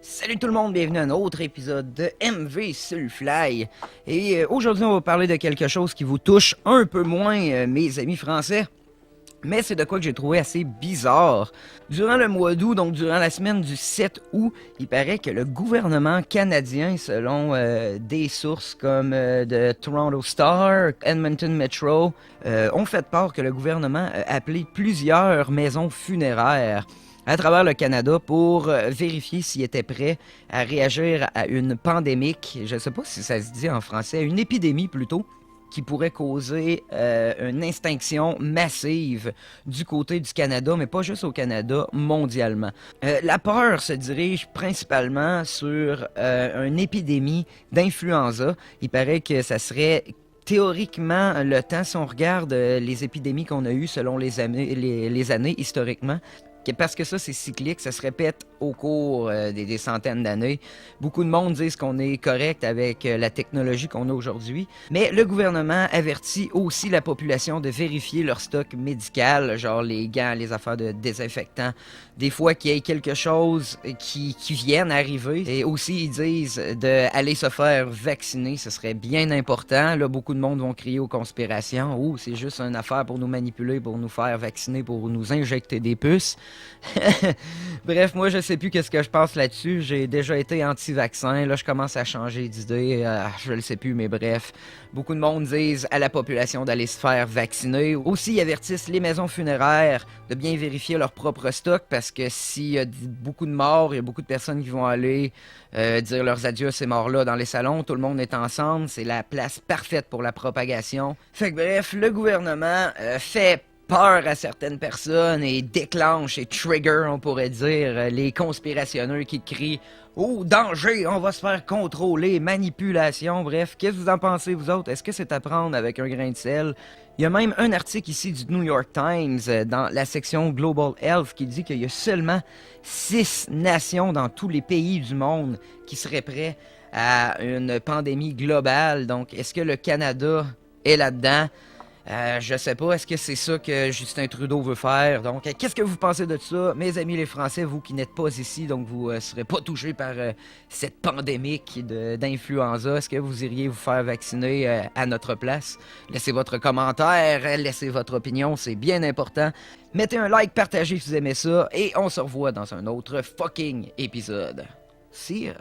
Salut tout le monde, bienvenue à un autre épisode de MV sur le Fly. Et aujourd'hui, on va parler de quelque chose qui vous touche un peu moins, mes amis français. Mais c'est de quoi que j'ai trouvé assez bizarre. Durant le mois d'août, donc durant la semaine du 7 août, il paraît que le gouvernement canadien, selon des sources comme de Toronto Star, Edmonton Metro, ont fait part que le gouvernement a appelé plusieurs maisons funéraires à travers le Canada pour vérifier s'il était prêt à réagir à une pandémie, je ne sais pas si ça se dit en français, une épidémie plutôt, qui pourrait causer une extinction massive du côté du Canada, mais pas juste au Canada, mondialement. La peur se dirige principalement sur une épidémie d'influenza. Il paraît que ça serait théoriquement le temps, si on regarde les épidémies qu'on a eues selon les années historiquement, parce que ça, c'est cyclique, ça se répète au cours des centaines d'années. Beaucoup de monde disent qu'on est correct avec la technologie qu'on a aujourd'hui, mais le gouvernement avertit aussi la population de vérifier leur stock médical, genre les gants, les affaires de désinfectants. Des fois qu'il y ait quelque chose qui vienne arriver. Et aussi, ils disent d'aller se faire vacciner, ce serait bien important. Là, beaucoup de monde vont crier aux conspirations. Oh, c'est juste une affaire pour nous manipuler, pour nous faire vacciner, pour nous injecter des puces. Bref, moi je sais plus qu'est-ce que je pense là-dessus. J'ai déjà été anti-vaccin. Là, je commence à changer d'idée. Je le sais plus, mais bref. Beaucoup de monde disent à la population d'aller se faire vacciner. Aussi, ils avertissent les maisons funéraires de bien vérifier leur propre stock parce que s'il y a beaucoup de morts, il y a beaucoup de personnes qui vont aller dire leurs adieux à ces morts-là dans les salons. Tout le monde est ensemble. C'est la place parfaite pour la propagation. Fait que bref, le gouvernement fait peur à certaines personnes et déclenche et trigger, on pourrait dire, les conspirationneux qui crient « Oh, danger, on va se faire contrôler, manipulation », bref. Qu'est-ce que vous en pensez, vous autres? Est-ce que c'est à prendre avec un grain de sel? Il y a même un article ici du New York Times dans la section Global Health qui dit qu'il y a seulement 6 nations dans tous les pays du monde qui seraient prêts à une pandémie globale. Donc, est-ce que le Canada est là-dedans? Je sais pas, est-ce que c'est ça que Justin Trudeau veut faire? Donc, qu'est-ce que vous pensez de ça? Mes amis les Français, vous qui n'êtes pas ici, donc vous serez pas touchés par cette pandémie d'influenza, est-ce que vous iriez vous faire vacciner à notre place? Laissez votre commentaire, laissez votre opinion, c'est bien important. Mettez un like, partagez si vous aimez ça, et on se revoit dans un autre fucking épisode. See ya!